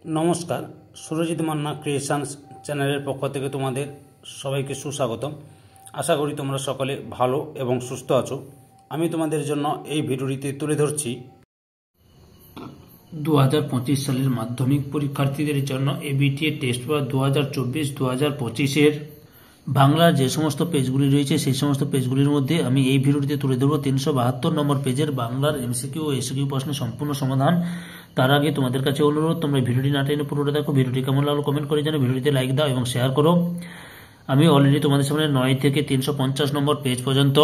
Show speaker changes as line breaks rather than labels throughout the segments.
নমস্কার, সুরজিৎ মান্না ক্রিয়েশনস চ্যানেলের পক্ষ থেকে তোমাদের সবাইকে সুস্বাগতম। আশা করি তোমরা সকলে ভালো এবং সুস্থ আছো। আমি তোমাদের জন্য এই ভিডিওটিতে তুলে ধরছি
2025 সালের মাধ্যমিক পরীক্ষার্থীদের জন্য এবিটিএ টেস্ট পেপার 2024-2025 বাংলার যে সমস্ত পেজগুলি রয়েছে সেই সমস্ত পেজগুলির মধ্যে আমি এই ভিডিওটিতে তুলে ধরব 372 নম্বর পেজের বাংলার এমসিকিউ ও এসকিউ প্রশ্নের সম্পূর্ণ সমাধান। তার আগে তোমাদের কাছে অনুরোধ, তোমরা ভিডিওটি না টেনে পুরোটা দেখো। ভিডিওটি কেমন লাগলো কমেন্ট করে জানো, ভিডিওটিতে লাইক দাও এবং শেয়ার করো। আমি অলরেডি তোমাদের সামনে 9 থেকে 350 নম্বর পেজ পর্যন্ত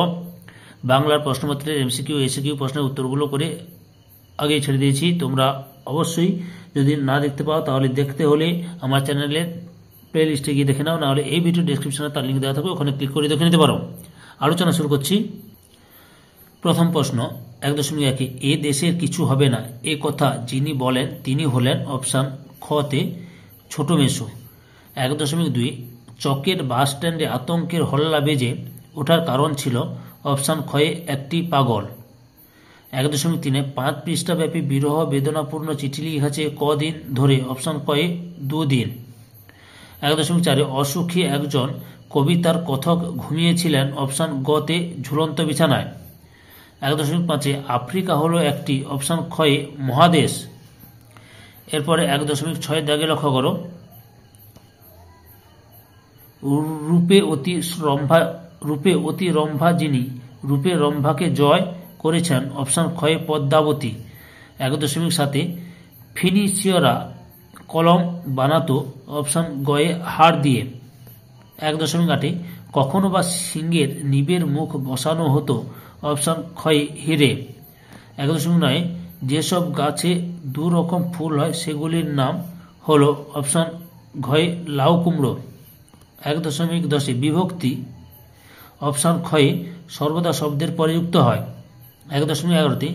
বাংলার প্রশ্নপত্রের এমসিকিউ এসকিউ প্রশ্নের উত্তরগুলো করে আগেই ছেড়ে দিয়েছি। তোমরা অবশ্যই যদি না দেখতে পাও তাহলে দেখতে হলে আমার চ্যানেলের প্লে লিস্টে গিয়ে দেখে নাও, নাহলে এই ভিডিও ডেসক্রিপশনে তার লিঙ্ক দেওয়া থাকবে, ওখানে ক্লিক করে দেখে নিতে পারো। আলোচনা শুরু করছি। প্রথম প্রশ্ন 1.1 এ দেশের কিছু হবে না এ কথা যিনি বলেন তিনি হলেন অপশান খতে ছোট মেসো। 1.2 চকের বাস স্ট্যান্ডে আতঙ্কের হল্লা বেজে ওঠার কারণ ছিল অপশান খয়ে একটি পাগল। 1.3 5 পৃষ্ঠাব্যাপী বিরহ বেদনাপূর্ণ চিঠি লিখেছে কদিন ধরে অপশান কয়ে 2 দিন। 1.4 অসুখী একজন কবিতার কথক ঘুমিয়েছিলেন অপশান গতে ঝুলন্ত বিছানায়। 1.5 আফ্রিকা হলো একটি অপশান খয়ে মহাদেশ। এরপরে 1.6 দাগে লক্ষ্য করো, রূপে অতি রম্ভা যিনি রূপে রম্ভাকে জয় করেছেন অপশান খয়ে পদ্মাবতী। 1.7 ফিনিশিয়রা কলম বানাতো অপশান গয়ে হাড় দিয়ে। 1.8 কখনো বা সিংহের নিবের মুখ বসানো হতো অপশান খয়ে হিরে। 1.9 যেসব গাছে দু রকম ফুল হয় সেগুলির নাম হলো অপশান ঘয়ে লাউ কুমড়ো। 1.10 বিভক্তি অপশান খয়ে সর্বদা শব্দের পরে যুক্ত হয়। 1.11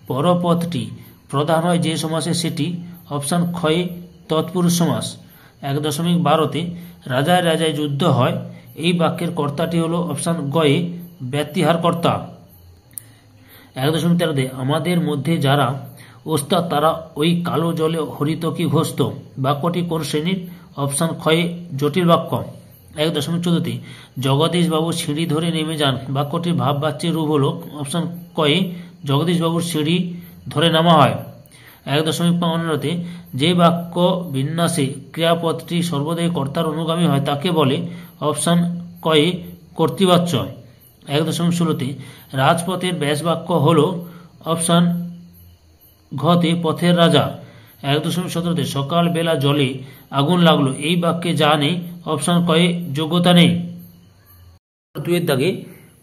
পরপদটি প্রধান হয় যে সমাসে সেটি অপশান খয়ে তৎপুরুষ সমাস। 1.12 রাজায় রাজায় যুদ্ধ হয় এই বাক্যের কর্তাটি হলো অপশান গয়ে ব্যতিহার কর্তা। 1.13 আমাদের মধ্যে যারা ওস্তাদ তারা ওই কালো জলে হরিতকি ঘোষত বাক্যটি কোন শ্রেণীর অপশান খয়ে জটিল বাক্য। 1.14 জগদীশ বাবু সিঁড়ি ধরে নেমে যান বাক্যটির ভাববাচ্যের রূপ হল অপশান কয়ে জগদীশ বাবুর সিঁড়ি ধরে নামা হয়। 1.15 যে বাক্য বিন্যাসে ক্রিয়াপদটি সর্বদাই কর্তার অনুগামী হয় তাকে বলে অপশান কয়ে কর্তৃবাচ্য। 1.16 রাজপথের ব্যাস বাক্য হল অপশান ঘতে পথের রাজা। 1.17 সকাল বেলা জলে আগুন লাগলো এই বাক্যে যা নেই অপশান কয়ে যোগ্যতা নেই। 2 দাগে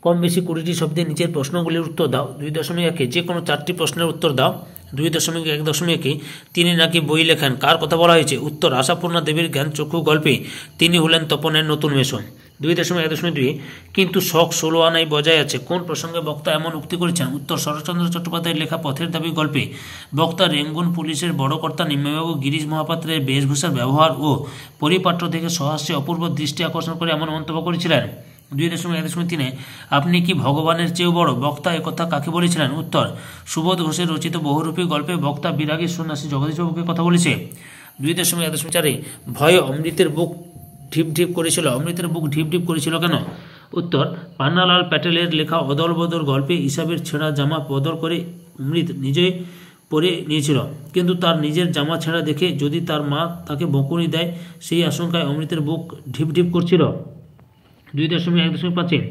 কম বেশি 20টি শব্দের নিচের প্রশ্নগুলির উত্তর দাও। 2.1 যে কোনো 4টি প্রশ্নের উত্তর দাও। 2.1 তিনি নাকি বই লেখেন কার কথা বলা হয়েছে? উত্তর আশাপূর্ণা দেবীর জ্ঞানচক্ষু গল্পে তিনি হলেন তপনের নতুন মেশো। 2.1.2 কিন্তু শখ 16 আনাই বজায় আছে কোন প্রসঙ্গে বক্তা এমন উক্তি করেছেন? উত্তর শরৎচন্দ্র চট্টোপাধ্যায়ের লেখা পথের দাবি গল্পে বক্তা রেঙ্গুন পুলিশের বড় কর্তা নিম্নবাবু গিরিশ মহাপাত্রের বেশভূষার ব্যবহার ও পরিপাট্য থেকে সহাস্যে অপূর্ব দৃষ্টি আকর্ষণ করে এমন মন্তব্য করেছিলেন। 2.1.3 আপনি কি ভগবানের চেয়েও বড় বক্তা একথা কাকে বলেছিলেন? উত্তর সুবোধ ঘোষের রচিত বহুরূপী গল্পে বক্তা বিরাগী সন্ন্যাসী জগদীশবাবুকে কথা বলেছে। 2.1.4 ভয়ে অমৃতের বুক ঢিপ ঢিপ করেছিল অমৃতের বুক ঢিপ ঢিপ করেছিল কেন? উত্তর পান্নালাল প্যাটেলের লেখা অদল বদল গল্পে ইসাবের ছেঁড়া জামা বদল করে অমৃত নিজে পরে নিয়েছিল, কিন্তু তার নিজের জামা ছেঁড়া দেখে যদি তার মা তাকে বকুনি দেয় সেই আশঙ্কায় অমৃতের বুক ঢিপ ঢিপ করছিল। 2.1.5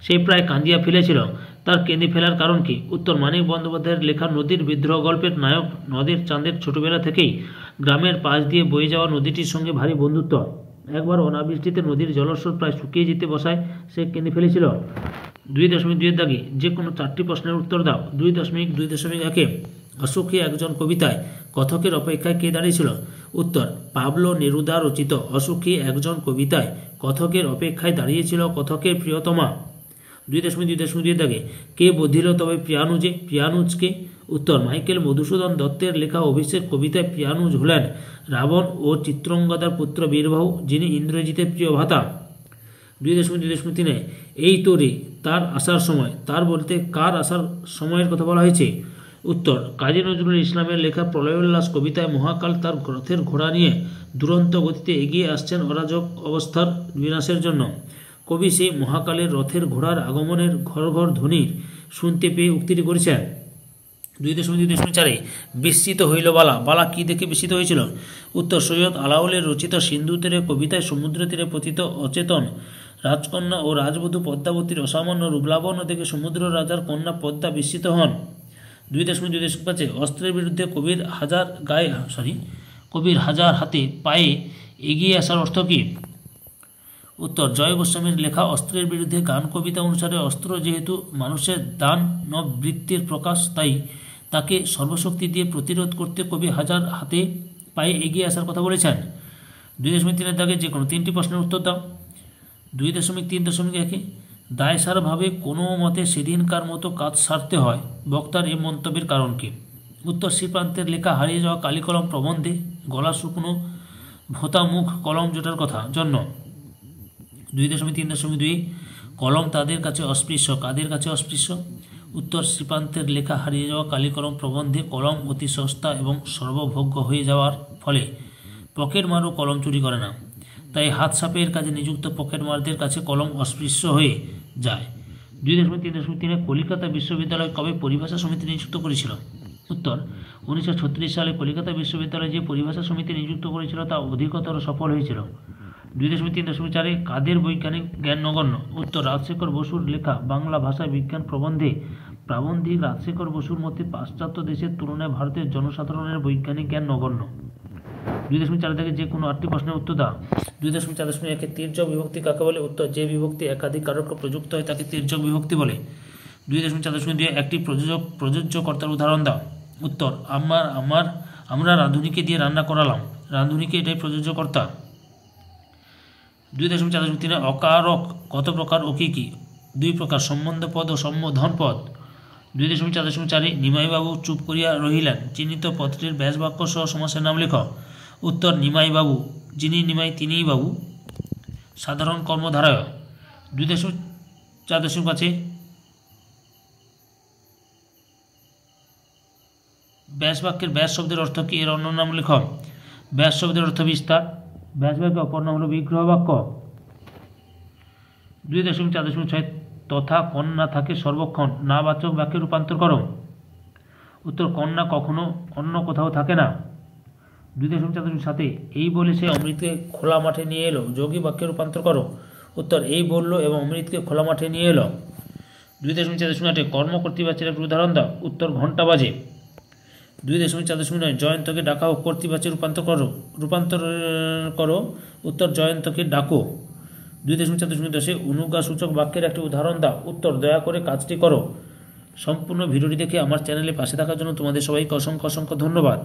সে প্রায় কাঁদিয়া ফেলেছিল তার কেঁদে ফেলার কারণ কি? উত্তর মানিক বন্দ্যোপাধ্যায়ের লেখা নদীর বিদ্রোহ গল্পের নায়ক নদীর চাঁদের ছোটবেলা থেকেই গ্রামের পাশ দিয়ে বয়ে যাওয়া নদীটির সঙ্গে ভারী বন্ধুত্ব। একবার অনাবৃষ্টিতে নদীর জলস্রোত প্রায় শুকিয়ে যেতে বসায় সে কেঁদে ফেলেছিল। 2.2 দাগে যে কোনো 4টি প্রশ্নের উত্তর দাও। 2.2.1 অসুখী একজন কবিতায় কথকের অপেক্ষায় কে দাঁড়িয়েছিল? উত্তর পাবলো নেরুদা রচিত অসুখী একজন কবিতায় কথকের অপেক্ষায় দাঁড়িয়েছিল কথকের প্রিয়তমা। 2.2 দাগে কে বধিল তবে প্রিয়ানুজে প্রিয়ানুজকে? উত্তর মাইকেল মধুসূদন দত্তের লেখা অভিষেক কবিতায় প্রিয়ানুজ হলেন রাবণ ও চিত্রঙ্গদার পুত্র বীরবাহু যিনি ইন্দ্রজিতের প্রিয় ভাতা। 2.2.3 এই তোরে তার আসার সময় তার বলতে কার আসার সময়ের কথা বলা হয়েছে? উত্তর, কাজী নজরুল ইসলামের লেখা প্রলয়োল্লাস কবিতায় মহাকাল তার রথের ঘোড়া নিয়ে দুরন্ত গতিতে এগিয়ে আসছেন অরাজক অবস্থার বিনাশের জন্য। কবি সেই মহাকালের রথের ঘোড়ার আগমনের ঘর ঘর ধ্বনির শুনতে পেয়ে উক্তিটি করেছেন। 2.2.4 বিস্মিত হইল বালা। বালা কি দেখে বিস্মিত হয়েছিল? উত্তর, সৈয়দ আলাওলের রচিত সিন্ধু তীরে কবিতায় সমুদ্র তীরে পতিত অচেতন রাজকন্যা ও রাজবধূ পদ্মাবতীর অসামান্য রূপলাবণ্য দেখে সমুদ্র রাজার কন্যা পদ্মা বিস্মিত হন। 2.2.5 অস্ত্রের বিরুদ্ধে কবির হাজার হাতে পায়ে এগিয়ে আসার অর্থ কী? উত্তর, জয় গোস্বামীর লেখা অস্ত্রের বিরুদ্ধে গান কবিতা অনুসারে অস্ত্র যেহেতু মানুষের দানব বৃত্তির প্রকাশ, তাই তাকে সর্বশক্তি দিয়ে প্রতিরোধ করতে কবি হাজার হাতে পায়ে এগিয়ে আসার কথা বলেছেন। 2.3 দাগে যে কোনো 3টি প্রশ্নের উত্তর দাও। 2.3.1 দায়সারভাবে কোনো মতে সেদিনকার মতো কাজ সারতে হয়, বক্তার এ মন্তব্যের কারণ কী? উত্তর, শ্রীপ্রান্তের লেখা হারিয়ে যাওয়া কালিকলম প্রবন্ধে গলা শুকনো ভোতা মুখ কলম জোটার কথা জন্য। 2.3.2 কলম তাদের কাছে অস্পৃশ্য, কাদের কাছে অস্পৃশ্য? উত্তর, শ্রীপ্রান্তের লেখা হারিয়ে যাওয়া কালিকলম প্রবন্ধে কলম অতি সস্তা এবং সর্বভোগ্য হয়ে যাওয়ার ফলে পকেটমারও কলম চুরি করে না, তাই হাত সাপের কাজে নিযুক্ত পকেটমারদের কাছে কলম অস্পৃশ্য হয়ে যায়। 2.3.3 কলিকাতা বিশ্ববিদ্যালয় কবে পরিভাষা সমিতি নিযুক্ত করেছিল? উত্তর, 1936 সালে কলিকাতা বিশ্ববিদ্যালয় যে পরিভাষা সমিতি নিযুক্ত করেছিল তা অধিকতর সফল হয়েছিল। 2.3.4 কাদের বৈজ্ঞানিক জ্ঞান নগণ্য? উত্তর, রাজশেখর বসুর লেখা বাংলা ভাষা বিজ্ঞান প্রবন্ধে প্রাবন্ধিক রাজশেখর বসুর মতে পাশ্চাত্য দেশের তুলনায় ভারতের জনসাধারণের বৈজ্ঞানিক জ্ঞান নগণ্য। 2.4 থেকে যে কোনো 8টি প্রশ্নের উত্তর দাও। 2.4.1 তির্যক বিভক্তি কাকে বলে? উত্তর, যে বিভক্তি একাধিক কারক প্রযুক্ত হয় তাকে তির্যক বিভক্তি বলে। 2.4.2 একটি প্রযোজ্য কর্তার উদাহরণ দাও। উত্তর, আমরা রাঁধুনিকে দিয়ে রান্না করালাম। রাঁধুনিকে এটাই প্রযোজ্য কর্তা। 2.4.3 অকারক কত প্রকার ও কী কী? 2 প্রকার, সম্বন্ধ পদ ও সম্বোধন পদ। 2.4.4 নিমাইবাবু চুপ করিয়া রহিলেন, চিহ্নিত পত্রের ব্যাসবাক্য সহ সমাসের নাম লেখ। উত্তর, নিমাইবাবু, যিনি নিমাই তিনিই বাবু। সাধারণ কর্মধারয়। 2.4.5 ব্যাসবাক্যের ব্যাস শব্দের অর্থ কী? এর অন্য নাম লেখ। ব্যাস শব্দের অর্থ বিস্তার। ব্যাসবাক্যের অপর নাম হল বিগ্রহ বাক্য। 2.4.6 তথা কন্যা থাকে সর্বক্ষণ না বাচক বাক্যে রূপান্তর করো। উত্তর, কন্যা কখনো অন্য কোথাও থাকে না। 2.4.7 এই বলে সে অমৃতকে খোলা মাঠে নিয়ে এলো, যোগী বাক্যে রূপান্তর করো। উত্তর, এই বলল এবং অমৃতকে খোলা মাঠে নিয়ে এলো। 2.4.8 কর্ম কর্তৃবাচ্যের একটি উদাহরণ দাও। উত্তর, ঘণ্টা বাজে। 2.4.9 জয়ন্তকে ডাকা ও কর্তৃবাচ্যে রূপান্তর করো। উত্তর, জয়ন্তকে ডাকো। 2.4.10 অনুজ্ঞাসূচক বাক্যের একটি উদাহরণ দাও। উত্তর, দয়া করে কাজটি করো। সম্পূর্ণ ভিডিওটি দেখে আমার চ্যানেলে পাশে থাকার জন্য তোমাদের সবাইকে অসংখ্য ধন্যবাদ।